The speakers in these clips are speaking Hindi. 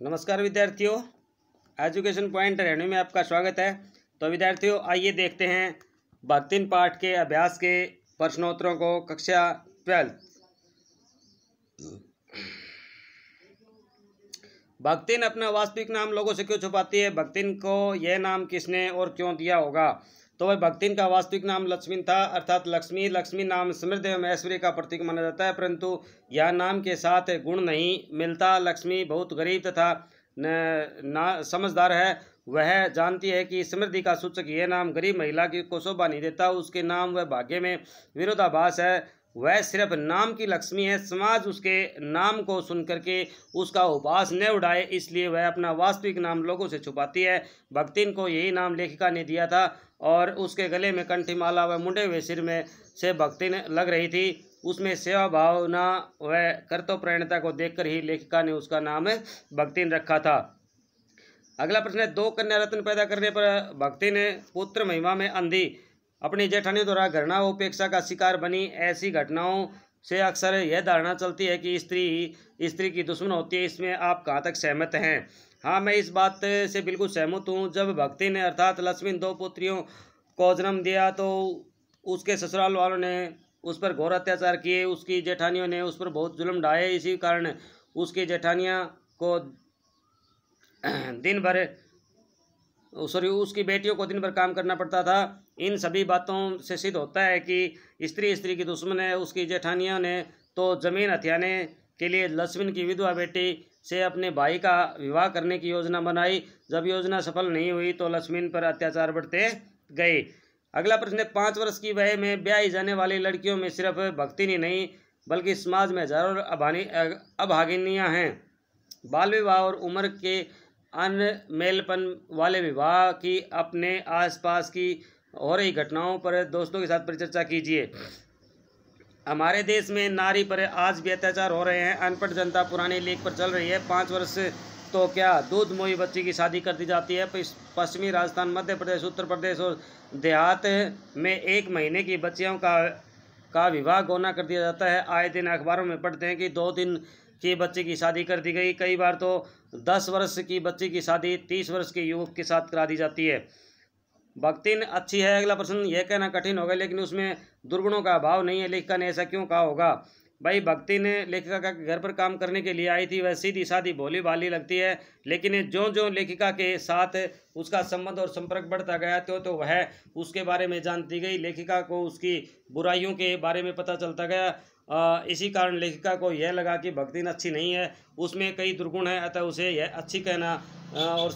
नमस्कार विद्यार्थियों, एजुकेशन पॉइंट रेणु में आपका स्वागत है। तो विद्यार्थियों, आइए देखते हैं भक्तिन पाठ के अभ्यास के प्रश्नोत्तरों को। कक्षा 12। भक्तिन अपना वास्तविक नाम लोगों से क्यों छुपाती है? भक्तिन को यह नाम किसने और क्यों दिया होगा? तो वह भक्तिन का वास्तविक नाम लक्ष्मी था, अर्थात लक्ष्मी। लक्ष्मी नाम समृद्धि एवं ऐश्वर्य का प्रतीक माना जाता है, परंतु यह नाम के साथ गुण नहीं मिलता। लक्ष्मी बहुत गरीब तथा ना समझदार है। वह जानती है कि समृद्धि का सूचक यह नाम गरीब महिला की को शोभा नहीं देता। उसके नाम व भाग्य में विरोधाभास है। वह सिर्फ नाम की लक्ष्मी है। समाज उसके नाम को सुन करके उसका उपहास न उड़ाए, इसलिए वह अपना वास्तविक नाम लोगों से छुपाती है। भक्तिन को यही नाम लेखिका ने दिया था और उसके गले में कंठी माला व मुंडे हुए सिर में से भक्तिन लग रही थी। उसमें सेवा भावना व कर्तव्यपरायणता को देखकर ही लेखिका ने उसका नाम भक्तिन रखा था। अगला प्रश्न है, 2 कन्या रत्न पैदा करने पर भक्तिन पुत्र महिमा में अंधी अपनी जेठानी द्वारा घृणा व उपेक्षा का शिकार बनी। ऐसी घटनाओं से अक्सर यह धारणा चलती है कि स्त्री की दुश्मन होती है। इसमें आप कहाँ तक सहमत हैं? हाँ, मैं इस बात से बिल्कुल सहमत हूँ। जब भक्ति ने अर्थात लक्ष्मी 2 पुत्रियों को जन्म दिया तो उसके ससुराल वालों ने उस पर घोर अत्याचार किए। उसकी जेठानियों ने उस पर बहुत जुल्म ढाए। इसी कारण उसकी जेठानियाँ को उसकी बेटियों को दिन भर काम करना पड़ता था। इन सभी बातों से सिद्ध होता है कि स्त्री की दुश्मन है। उसकी जेठानियों ने तो जमीन हथियाने के लिए लक्ष्मण की विधवा बेटी से अपने भाई का विवाह करने की योजना बनाई। जब योजना सफल नहीं हुई तो लक्ष्मण पर अत्याचार बढ़ते गए। अगला प्रश्न है, 5 वर्ष की वय में ब्याही जाने वाली लड़कियों में सिर्फ भक्तिन ही नहीं बल्कि समाज में हजारों अभागिनियाँ हैं। बाल विवाह और उम्र के अनमेलपन वाले विवाह की अपने आसपास की हो रही घटनाओं पर दोस्तों के साथ परिचर्चा कीजिए। हमारे देश में नारी पर आज भी अत्याचार हो रहे हैं। अनपढ़ जनता पुरानी लीक पर चल रही है। 5 वर्ष तो क्या, दूध मोई बच्ची की शादी कर दी जाती है। पश्चिमी राजस्थान, मध्य प्रदेश, उत्तर प्रदेश और देहात में 1 महीने की बच्चियों का विवाह गौना कर दिया जाता है। आए दिन अखबारों में पढ़ते हैं कि 2 दिन की बच्ची की शादी कर दी गई। कई बार तो 10 वर्ष की बच्ची की शादी 30 वर्ष के युवक के साथ करा दी जाती है। भक्तिन अच्छी है। अगला प्रश्न, यह कहना कठिन होगा लेकिन उसमें दुर्गुणों का अभाव नहीं है। लेखिका ने ऐसा क्यों कहा होगा? भाई, भक्तिन लेखिका का घर पर काम करने के लिए आई थी। वह सीधी सादी भोली भाली लगती है, लेकिन ज्यों ज्यों लेखिका के साथ उसका संबंध और संपर्क बढ़ता गया त्यों तो वह उसके बारे में जानती गई। लेखिका को उसकी बुराइयों के बारे में पता चलता गया। इसी कारण लेखिका को यह लगा कि भक्तिन अच्छी नहीं है, उसमें कई दुर्गुण हैं, अतः उसे यह अच्छी कहना और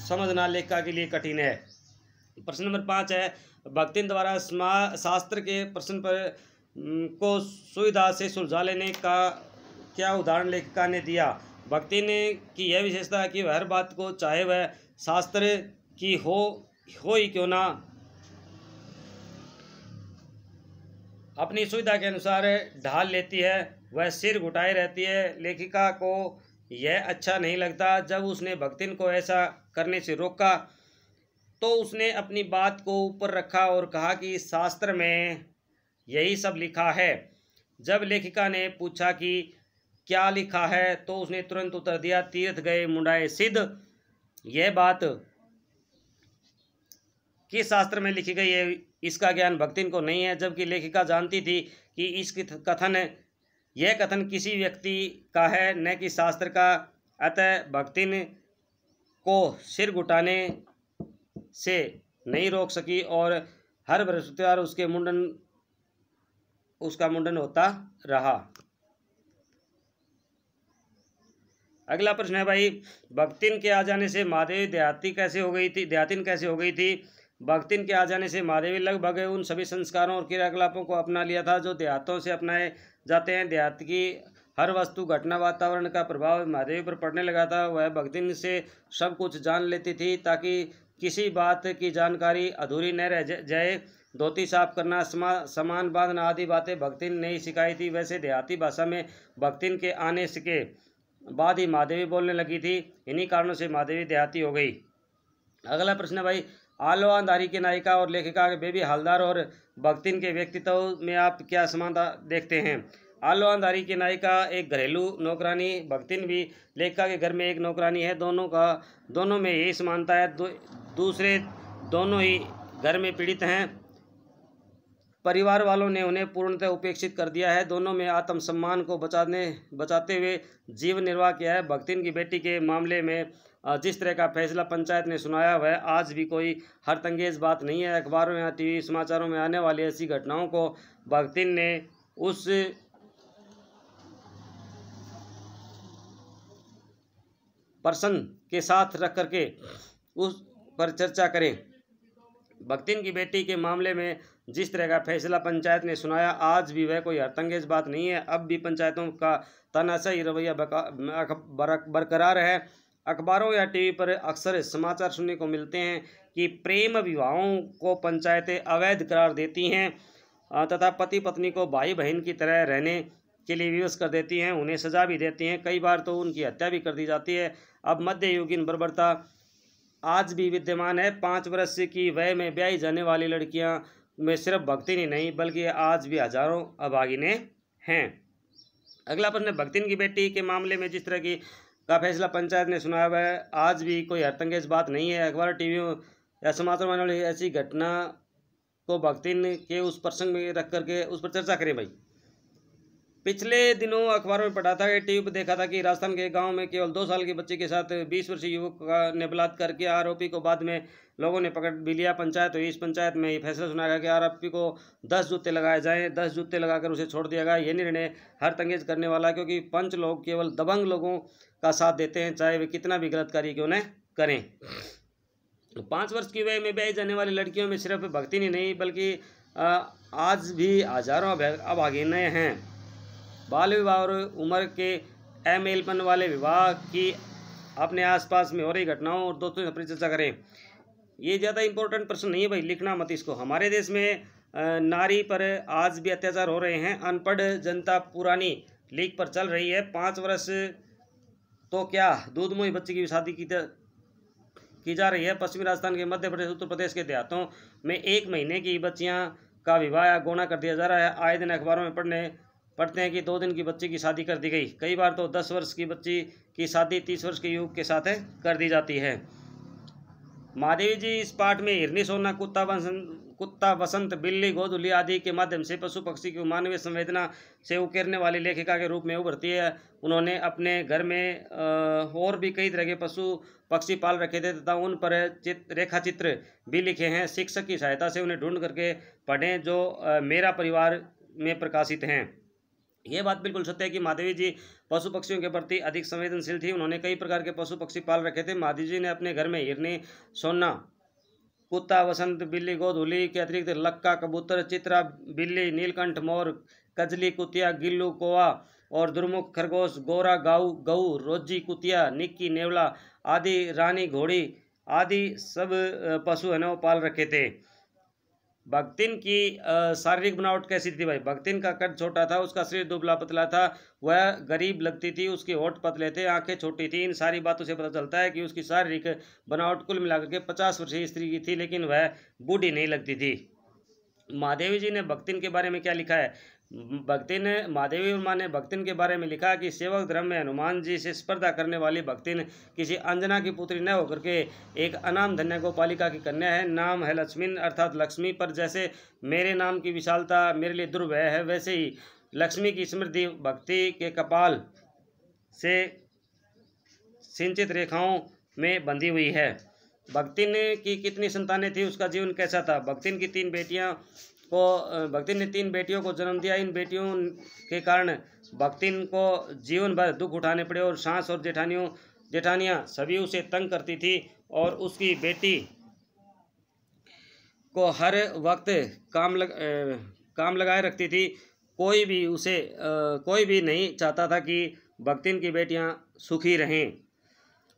समझना लेखिका के लिए कठिन है। प्रश्न नंबर 5 है, भक्तिन द्वारा शास्त्र के प्रश्न पर को सुविधा से सुलझा लेने का क्या उदाहरण लेखिका ने दिया? भक्तिन की यह विशेषता है कि वह हर बात को, चाहे वह शास्त्र की हो ही क्यों ना, अपनी सुविधा के अनुसार ढाल लेती है। वह सिर घुटाए रहती है। लेखिका को यह अच्छा नहीं लगता। जब उसने भक्तिन को ऐसा करने से रोका तो उसने अपनी बात को ऊपर रखा और कहा कि शास्त्र में यही सब लिखा है। जब लेखिका ने पूछा कि क्या लिखा है तो उसने तुरंत उत्तर दिया, तीर्थ गए मुंडाए सिद्ध। यह बात किस शास्त्र में लिखी गई है इसका ज्ञान भक्तिन को नहीं है, जबकि लेखिका जानती थी कि यह कथन किसी व्यक्ति का है न कि शास्त्र का। अतः भक्तिन को सिर घुटाने से नहीं रोक सकी और हर बृहस्पतिवार उसका मुंडन होता रहा। अगला प्रश्न है भाई, भक्तिन के आ जाने से महादेवी देहातिन कैसे हो गई थी? भक्तिन के आ जाने से महादेवी लगभग उन सभी संस्कारों और क्रियाकलापों को अपना लिया था जो देहातों से अपनाए जाते हैं। देहात की हर वस्तु, घटना, वातावरण का प्रभाव महादेवी पर पड़ने लगा था। वह भक्तिन से सब कुछ जान लेती थी ताकि किसी बात की जानकारी अधूरी न रह जाए। धोती साफ करना, सामान बांधना आदि बातें भक्तिन ने ही सिखाई थी। वैसे देहाती भाषा में भक्तिन के आने के बाद ही महादेवी बोलने लगी थी। इन्हीं कारणों से महादेवी देहाती हो गई। अगला प्रश्न है भाई, आलो अंधारी की नायिका और लेखिका के बेबी हालदार और भक्तिन के व्यक्तित्व में आप क्या समानता देखते हैं? आलोआंधारी की नायिका एक घरेलू नौकरानी, भक्तिन भी लेखिका के घर में एक नौकरानी है। दोनों में यही समानता है, दूसरे दोनों ही घर में पीड़ित हैं। परिवार वालों ने उन्हें पूर्णतः उपेक्षित कर दिया है। दोनों में आत्मसम्मान को बचाते हुए जीवन निर्वाह किया है। भक्तिन की बेटी के मामले में जिस तरह का फैसला पंचायत ने सुनाया वह आज भी कोई हरतंगेज बात नहीं है। अखबारों या टीवी समाचारों में आने वाली ऐसी घटनाओं को भक्तिन ने उस पर्सन के साथ रख करके उस पर चर्चा करें। भक्तिन की बेटी के मामले में जिस तरह का फैसला पंचायत ने सुनाया आज भी वह कोई हरतंगेज बात नहीं है। अब भी पंचायतों का तानाशाही रवैया बरकरार है। अखबारों या टीवी पर अक्सर समाचार सुनने को मिलते हैं कि प्रेम विवाहों को पंचायतें अवैध करार देती हैं तथा पति पत्नी को भाई बहन की तरह रहने के लिए विवश कर देती हैं, उन्हें सजा भी देती हैं, कई बार तो उनकी हत्या भी कर दी जाती है। अब मध्ययुगीन बर्बरता आज भी विद्यमान है। 5 वर्ष की वय में ब्याही जाने वाली लड़कियां में सिर्फ भक्तिन ही नहीं बल्कि आज भी हजारों अभागिनें हैं। अगला प्रश्न, भक्तिन की बेटी के मामले में जिस तरह की का फैसला पंचायत ने सुनाया है आज भी कोई हरतंगेज बात नहीं है। अखबार टीवी या समाचार में आने वाली ऐसी घटना को भक्तिन के उस प्रसंग में रख करके उस पर चर्चा करें। भाई, पिछले दिनों अखबारों में पढ़ा था कि टीवी पर देखा था कि राजस्थान के गांव में केवल 2 साल के बच्चे के साथ 20 वर्षीय युवक ने बलात्कार किया। आरोपी को बाद में लोगों ने पकड़ भी लिया। पंचायत हुई। इस पंचायत में ये फैसला सुनाया गया कि आरोपी को 10 जूते लगाए जाएं। 10 जूते लगाकर उसे छोड़ दिया गया। यह निर्णय हरतंगेज करने वाला, क्योंकि पंच लोग केवल दबंग लोगों का साथ देते हैं, चाहे वे कितना भी गलत कार्य क्यों न करें। 5 वर्ष की वय में ब्याही जाने वाली लड़कियों में सिर्फ भक्तिन ही नहीं बल्कि आज भी हजारों अभागिनें हैं। बाल विवाह और उम्र के अमेलपन वाले विवाह की अपने आसपास में हो रही घटनाओं और दोस्तों से चर्चा करें। ये ज़्यादा इंपॉर्टेंट प्रश्न नहीं है भाई, लिखना मत इसको। हमारे देश में नारी पर आज भी अत्याचार हो रहे हैं। अनपढ़ जनता पुरानी लीक पर चल रही है। 5 वर्ष तो क्या दूध मुंह बच्ची की शादी की जा रही है। पश्चिमी राजस्थान के, मध्य प्रदेश, उत्तर प्रदेश के देहातों में 1 महीने की बच्चियां का विवाह या गौना कर दिया जा रहा है। आए दिन अखबारों में पढ़ते हैं कि 2 दिन की बच्ची की शादी कर दी गई। कई बार तो 10 वर्ष की बच्ची की शादी 30 वर्ष के युवक के साथ कर दी जाती है। महादेवी जी इस पाठ में हिरनी, सोना, कुत्ता, वसंत, बिल्ली, गोधुली आदि के माध्यम से पशु पक्षी की मानवीय संवेदना से उकेरने वाली लेखिका के रूप में उभरती है। उन्होंने अपने घर में और भी कई तरह के पशु पक्षी पाल रखे थे तथा उन पर रेखा चित्र भी लिखे हैं। शिक्षक की सहायता से उन्हें ढूंढ करके पढ़ें जो मेरा परिवार में प्रकाशित हैं। ये बात बिल्कुल सत्य है कि महादेवी जी पशु पक्षियों के प्रति अधिक संवेदनशील थी। उन्होंने कई प्रकार के पशु पक्षी पाल रखे थे। महादेवी जी ने अपने घर में हिरनी, सोना, कुत्ता, वसंत, बिल्ली, गोधुली के अतिरिक्त लक्का, कबूतर, चित्रा, बिल्ली, नीलकंठ, मोर, कजली, कुतिया, गिल्लू, कौवा और दुर्मुख खरगोश, गोरा, गऊ, रोजी, कुतिया, निक्की, नेवला आदि, रानी घोड़ी आदि सब पशु है ना वो पाल रखे थे। भक्तिन की शारीरिक बनावट कैसी थी भाई? भक्तिन का कद छोटा था, उसका शरीर दुबला पतला था, वह गरीब लगती थी, उसके होठ पतले थे, आंखें छोटी थी। इन सारी बातों से पता चलता है कि उसकी शारीरिक बनावट कुल मिलाकर के 50 वर्षीय स्त्री की थी, लेकिन वह बूढ़ी नहीं लगती थी। महादेवी जी ने भक्तिन के बारे में क्या लिखा है? महादेवी वर्मा ने भक्तिन के बारे में लिखा कि सेवक धर्म में हनुमान जी से स्पर्धा करने वाली भक्तिन किसी अंजना की पुत्री न होकर के एक अनाम धन्य गोपालिका की कन्या है। नाम है लक्ष्मीन अर्थात लक्ष्मी, पर जैसे मेरे नाम की विशालता मेरे लिए दुर्व्यय है, वैसे ही लक्ष्मी की समृद्धि भक्ति के कपाल से सिंचित रेखाओं में बंधी हुई है। भक्तिन की कितनी संतानें थी, उसका जीवन कैसा था? भक्तिन ने 3 बेटियों को जन्म दिया। इन बेटियों के कारण भक्तिन को जीवन भर दुख उठाने पड़े और सास और जेठानियां सभी उसे तंग करती थी और उसकी बेटी को हर वक्त काम लगाए रखती थी। कोई भी नहीं चाहता था कि भक्तिन की बेटियां सुखी रहें।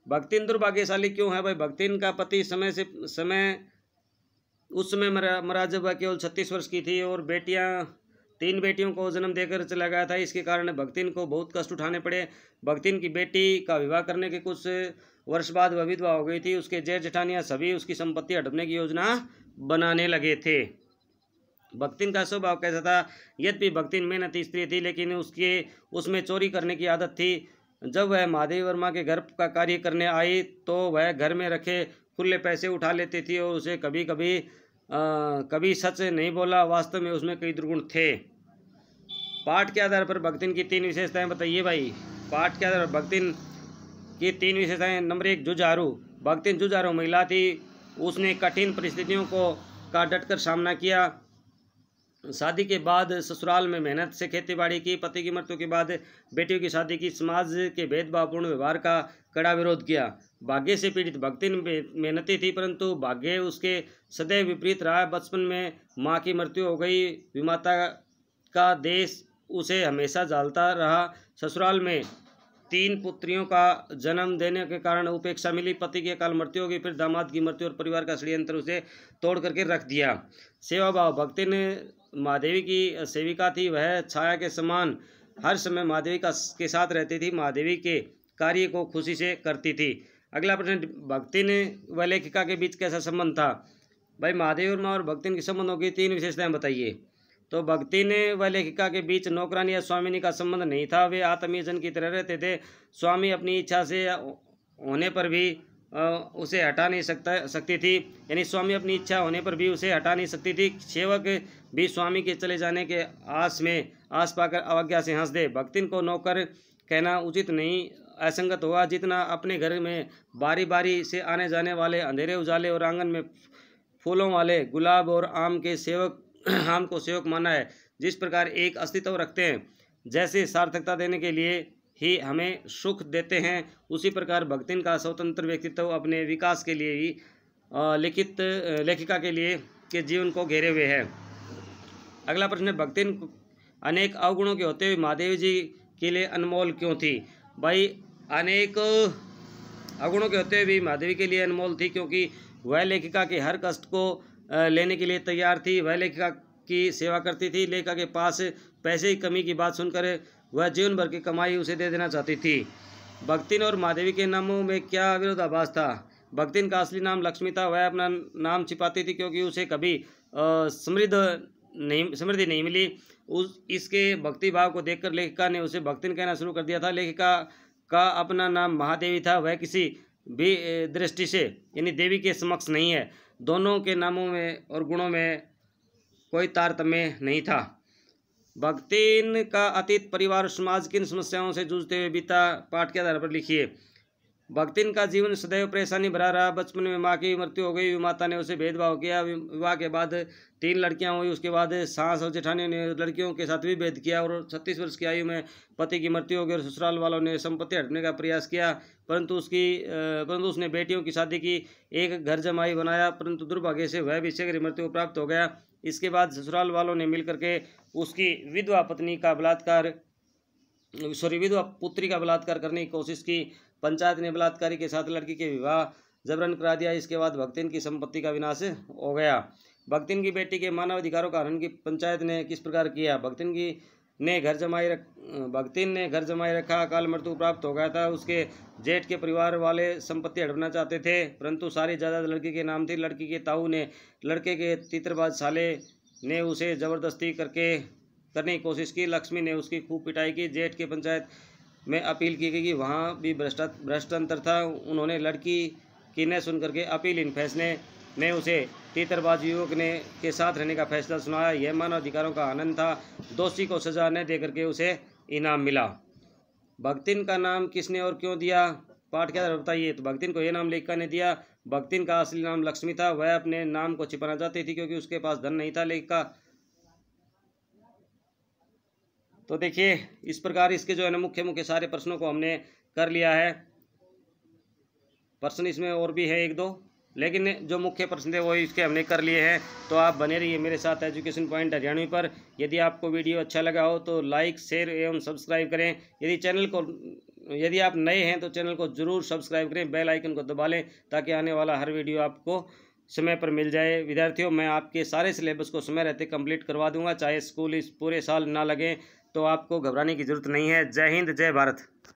भक्तिन दुर्भाग्यशाली क्यों है भाई? भक्तिन का पति उस समय मरा जब वह केवल 36 वर्ष की थी और 3 बेटियों को जन्म देकर चला गया था। इसके कारण भक्तिन को बहुत कष्ट उठाने पड़े। भक्तिन की बेटी का विवाह करने के कुछ वर्ष बाद वह विधवा हो गई थी। उसके जेठ जेठानियां सभी उसकी संपत्ति हड़पने की योजना बनाने लगे थे। भक्तिन का स्वभाव कैसा था? यद्यपि भक्तिन मेहनती स्त्री थी, लेकिन उसमें चोरी करने की आदत थी। जब वह महादेवी वर्मा के घर का कार्य करने आई तो वह घर में रखे खुले पैसे उठा लेती थी और उसे कभी सच नहीं बोला। वास्तव में उसमें कई दुर्गुण थे। पाठ के आधार पर भक्तिन की 3 विशेषताएं बताइए भाई। पाठ के आधार पर भक्तिन की 3 विशेषताएं। नंबर 1, जुझारू। भक्तिन जुझारू महिला थी। उसने कठिन परिस्थितियों का डटकर सामना किया। शादी के बाद ससुराल में मेहनत से खेतीबाड़ी की। पति की मृत्यु के बाद बेटियों की शादी की। समाज के भेदभावपूर्ण व्यवहार का कड़ा विरोध किया। भाग्य से पीड़ित भक्तिन मेहनती थी, परंतु भाग्य उसके सदैव विपरीत रहा। बचपन में माँ की मृत्यु हो गई। विमाता का देश उसे हमेशा जालता रहा। ससुराल में 3 पुत्रियों का जन्म देने के कारण उपेक्षा मिली। पति की अकाल मृत्यु हो गई। फिर दामाद की मृत्यु और परिवार का षड्यंत्र उसे तोड़ करके रख दिया। सेवा भाव। भक्तिन महादेवी की सेविका थी। वह छाया के समान हर समय महादेवी के साथ रहती थी। महादेवी के कार्य को खुशी से करती थी। अगला प्रश्न, भक्तिन व लेखिका के बीच कैसा संबंध था? भाई महादेवी वर्मा और भक्तिन के संबंधों की 3 विशेषताएं बताइए। तो भक्तिन व लेखिका के बीच नौकरानी या स्वामिनी का संबंध नहीं था। वे आत्मीयजन की तरह रहते थे। स्वामी अपनी इच्छा से होने पर भी उसे हटा नहीं सकती थी, यानी स्वामी अपनी इच्छा होने पर भी उसे हटा नहीं सकती थी। सेवक भी स्वामी के चले जाने के आस पाकर अवज्ञा से हंस दे। भक्तिन को नौकर कहना उचित नहीं, असंगत हुआ। जितना अपने घर में बारी बारी से आने जाने वाले अंधेरे उजाले और आंगन में फूलों वाले गुलाब और आम को सेवक माना है, जिस प्रकार एक अस्तित्व रखते हैं, जैसे सार्थकता देने के लिए ही हमें सुख देते हैं, उसी प्रकार भक्तिन का स्वतंत्र व्यक्तित्व अपने विकास के लिए ही लेखिका के लिए के जीवन को घेरे हुए है। अगला प्रश्न है, भक्तिन अनेक अवगुणों के होते हुए महादेवी जी के लिए अनमोल क्यों थी? भाई अनेक अवगुणों के होते हुए भी महादेवी के लिए अनमोल थी, क्योंकि वह लेखिका के हर कष्ट को लेने के लिए तैयार थी। वह लेखिका की सेवा करती थी। लेखिका के पास पैसे की कमी की बात सुनकर वह जीवन भर की कमाई उसे दे देना चाहती थी। भक्तिन और महादेवी के नामों में क्या विरोधाभास था? भक्तिन का असली नाम लक्ष्मी था। वह अपना नाम छिपाती थी क्योंकि उसे कभी समृद्धि नहीं मिली। इसके भक्ति भाव को देखकर लेखिका ने उसे भक्तिन कहना शुरू कर दिया था। लेखिका का अपना नाम महादेवी था। वह किसी भी दृष्टि से यानी देवी के समक्ष नहीं है। दोनों के नामों में और गुणों में कोई तारतम्य नहीं था। भक्तिन का अतीत, परिवार, समाज किन समस्याओं से जूझते हुए बीता? पाठ के आधार पर लिखिए। भक्तिन का जीवन सदैव परेशानी भरा रहा। बचपन में माँ की मृत्यु हो गई। माता ने उसे भेदभाव किया। विवाह के बाद 3 लड़कियां हुई। उसके बाद सास और जेठानी ने लड़कियों के साथ भी भेद किया और 36 वर्ष की आयु में पति की मृत्यु हो गई और ससुराल वालों ने संपत्ति हटने का प्रयास किया, परंतु उसने बेटियों की शादी की, एक घर जमाई बनाया, परंतु दुर्भाग्य से वह भी शीघ्र मृत्यु प्राप्त हो गया। इसके बाद ससुराल वालों ने मिलकर के उसकी विधवा पुत्री का बलात्कार करने की कोशिश की। पंचायत ने बलात्कारी के साथ लड़की के विवाह जबरन करा दिया। इसके बाद भक्तिन की संपत्ति का विनाश हो गया। भक्तिन की बेटी के मानव अधिकारों का हनन की पंचायत ने किस प्रकार किया? भक्तिन ने घर जमाई रखा। अकाल मृत्यु प्राप्त हो गया था। उसके जेठ के परिवार वाले संपत्ति हड़पना चाहते थे, परंतु सारी जायदाद लड़की के नाम थी। लड़की के ताऊ ने, लड़के के तीतरबाज साले ने उसे जबरदस्ती करने की कोशिश की। लक्ष्मी ने उसकी खूब पिटाई की। जेठ के पंचायत में अपील की गई कि वहाँ भी भ्रष्टाचार था। उन्होंने लड़की की न सुन करके अपील फैसले में उसे तीतरबाज युवक के साथ रहने का फैसला सुनाया। यह मानव अधिकारों का आनंद था। दोषी को सजा न दे करके उसे इनाम मिला। भक्तिन का नाम किसने और क्यों दिया? पाठ के आधार बताइए। तो भक्तिन को यह नाम लेखिका ने दिया। भक्तिन का असली नाम लक्ष्मी था। वह अपने नाम को छिपाना चाहती थी क्योंकि उसके पास धन नहीं था। लेखिका तो देखिए इस प्रकार इसके जो है ना मुख्य सारे प्रश्नों को हमने कर लिया है। प्रश्न इसमें और भी है 1-2, लेकिन जो मुख्य प्रश्न थे वो इसके हमने कर लिए हैं। तो आप बने रहिए मेरे साथ एजुकेशन पॉइंट हरियाणवी पर। यदि आपको वीडियो अच्छा लगा हो तो लाइक, शेयर एवं सब्सक्राइब करें। यदि आप नए हैं तो चैनल को जरूर सब्सक्राइब करें, बेल आइकन को दबा लें ताकि आने वाला हर वीडियो आपको समय पर मिल जाए। विद्यार्थियों, मैं आपके सारे सिलेबस को समय रहते कंप्लीट करवा दूंगा, चाहे स्कूल इस पूरे साल ना लगे तो आपको घबराने की ज़रूरत नहीं है। जय हिंद, जय भारत।